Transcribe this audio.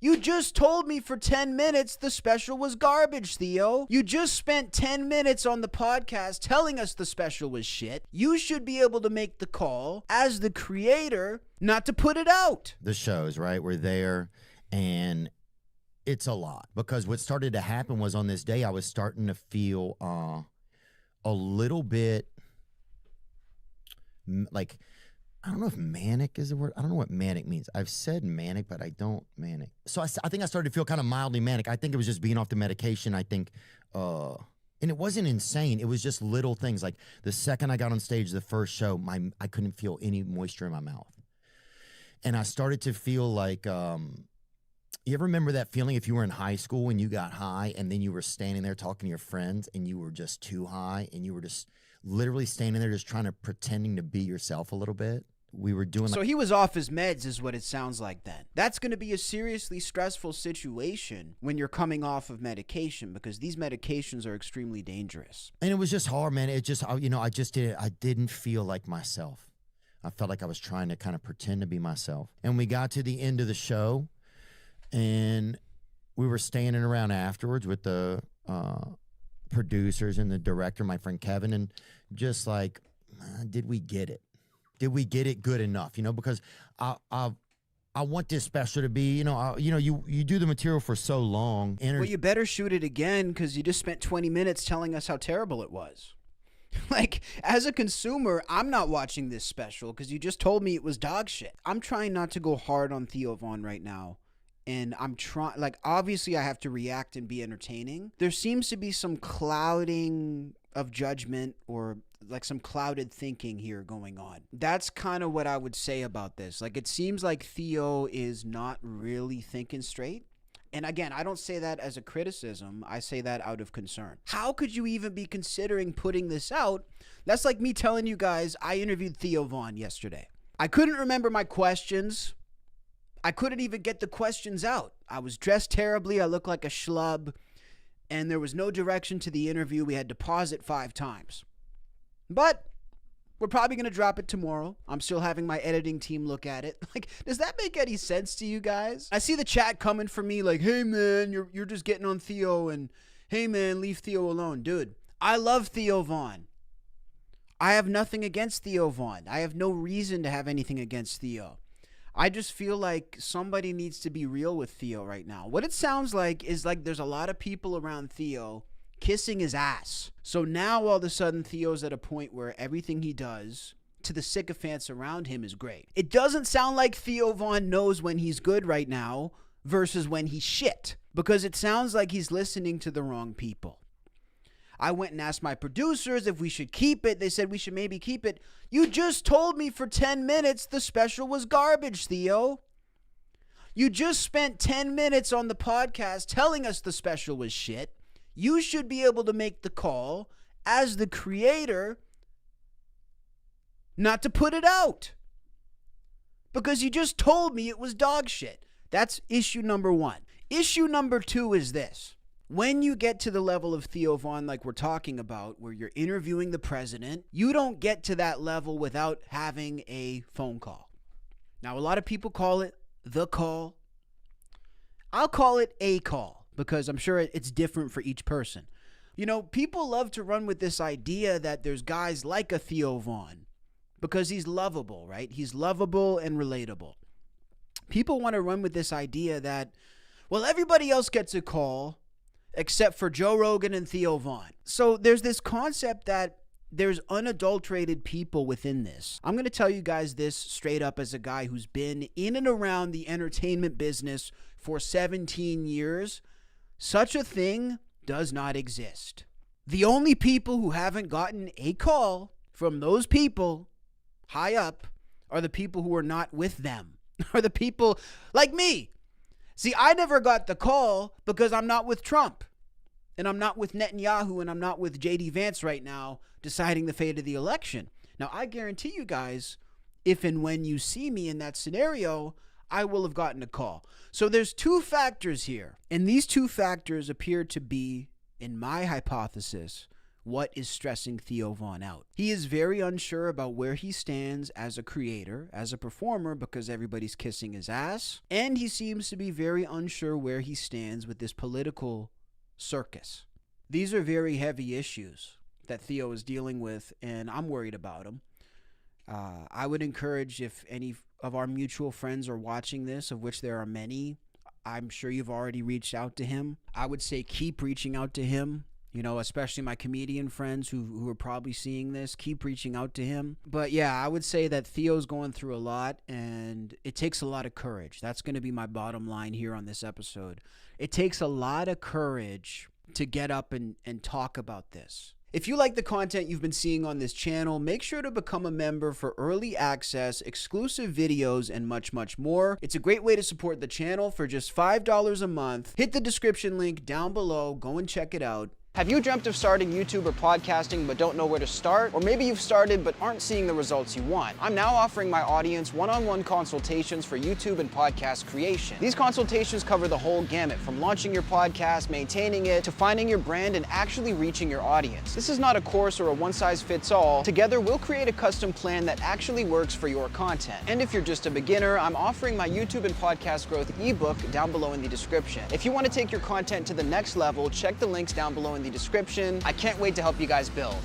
You just told me for 10 minutes the special was garbage, Theo. You just spent 10 minutes on the podcast telling us the special was shit. You should be able to make the call as the creator not to put it out. The shows, right? We're there, and it's a lot. Because what started to happen was on this day, I was starting to feel a little bit like, I don't know if manic is the word. I don't know what manic means. I've said manic, but I don't manic. So I think I started to feel kind of mildly manic. I think it was just being off the medication. I think, and it wasn't insane. It was just little things. Like the second I got on stage, the first show, I couldn't feel any moisture in my mouth. And I started to feel like, you ever remember that feeling if you were in high school when you got high and then you were standing there talking to your friends and you were just too high and you were just literally standing there just trying to pretending to be yourself a little bit? We were doing So he was off his meds is what it sounds like then. That's going to be a seriously stressful situation when you're coming off of medication, because these medications are extremely dangerous. And it was just hard, man. It just, I didn't feel like myself. I felt like I was trying to kind of pretend to be myself. And we got to the end of the show, and we were standing around afterwards with the producers and the director, my friend Kevin, and just like, did we get it? Did we get it good enough? You know, because I want this special to be, you do the material for so long. Well, you better shoot it again, because you just spent 20 minutes telling us how terrible it was. Like, as a consumer, I'm not watching this special because you just told me it was dog shit. I'm trying not to go hard on Theo Von right now. And I'm trying, like, obviously I have to react and be entertaining. There seems to be some clouding of judgment, or like some clouded thinking here going on. That's kind of what I would say about this. Like, it seems like Theo is not really thinking straight. And again, I don't say that as a criticism. I say that out of concern. How could you even be considering putting this out? That's like me telling you guys I interviewed Theo Von yesterday. I couldn't remember my questions. I couldn't even get the questions out. I was dressed terribly. I looked like a schlub. And there was no direction to the interview. We had to pause it 5 times. But we're probably going to drop it tomorrow. I'm still having my editing team look at it. Like, does that make any sense to you guys? I see the chat coming for me like, hey, man, you're just getting on Theo, and hey, man, leave Theo alone. Dude, I love Theo Von. I have nothing against Theo Von. I have no reason to have anything against Theo. I just feel like somebody needs to be real with Theo right now. What it sounds like is like there's a lot of people around Theo kissing his ass. So now all of a sudden Theo's at a point where everything he does to the sycophants around him is great. It doesn't sound like Theo Von knows when he's good right now versus when he's shit, because it sounds like he's listening to the wrong people. I went and asked my producers if we should keep it. They said we should maybe keep it. You just told me for 10 minutes the special was garbage, Theo. You just spent 10 minutes on the podcast telling us the special was shit. You should be able to make the call as the creator not to put it out, because you just told me it was dog shit. That's issue number 1. Issue number 2 is this. When you get to the level of Theo Von like we're talking about, where you're interviewing the president, you don't get to that level without having a phone call. Now, a lot of people call it the call. I'll call it a call, because I'm sure it's different for each person. You know, people love to run with this idea that there's guys like a Theo Von because he's lovable, right? He's lovable and relatable. People want to run with this idea that, well, everybody else gets a call except for Joe Rogan and Theo Von. So there's this concept that there's unadulterated people within this. I'm going to tell you guys this straight up as a guy who's been in and around the entertainment business for 17 years. Such a thing does not exist. The only people who haven't gotten a call from those people high up are the people who are not with them, are the people like me. See, I never got the call because I'm not with Trump, and I'm not with Netanyahu, and I'm not with J.D. Vance right now deciding the fate of the election. Now, I guarantee you guys, if and when you see me in that scenario, I will have gotten a call. So there's 2 factors here, and these 2 factors appear to be, in my hypothesis, what is stressing Theo Von out. He is very unsure about where he stands as a creator, as a performer, because everybody's kissing his ass. And he seems to be very unsure where he stands with this political circus. These are very heavy issues that Theo is dealing with, and I'm worried about him. I would encourage, if any of our mutual friends are watching this, of which there are many, I'm sure you've already reached out to him. I would say keep reaching out to him. You know, especially my comedian friends who are probably seeing this, keep reaching out to him. But yeah, I would say that Theo's going through a lot, and it takes a lot of courage. That's going to be my bottom line here on this episode. It takes a lot of courage to get up and talk about this. If you like the content you've been seeing on this channel, make sure to become a member for early access, exclusive videos, and much, much more. It's a great way to support the channel for just $5 a month. Hit the description link down below. Go and check it out. Have you dreamt of starting YouTube or podcasting but don't know where to start? Or maybe you've started but aren't seeing the results you want? I'm now offering my audience one-on-one consultations for YouTube and podcast creation. These consultations cover the whole gamut, from launching your podcast, maintaining it, to finding your brand and actually reaching your audience. This is not a course or a one-size-fits-all. Together, we'll create a custom plan that actually works for your content. And if you're just a beginner, I'm offering my YouTube and podcast growth ebook down below in the description. If you want to take your content to the next level, check the links down below in the description. I can't wait to help you guys build.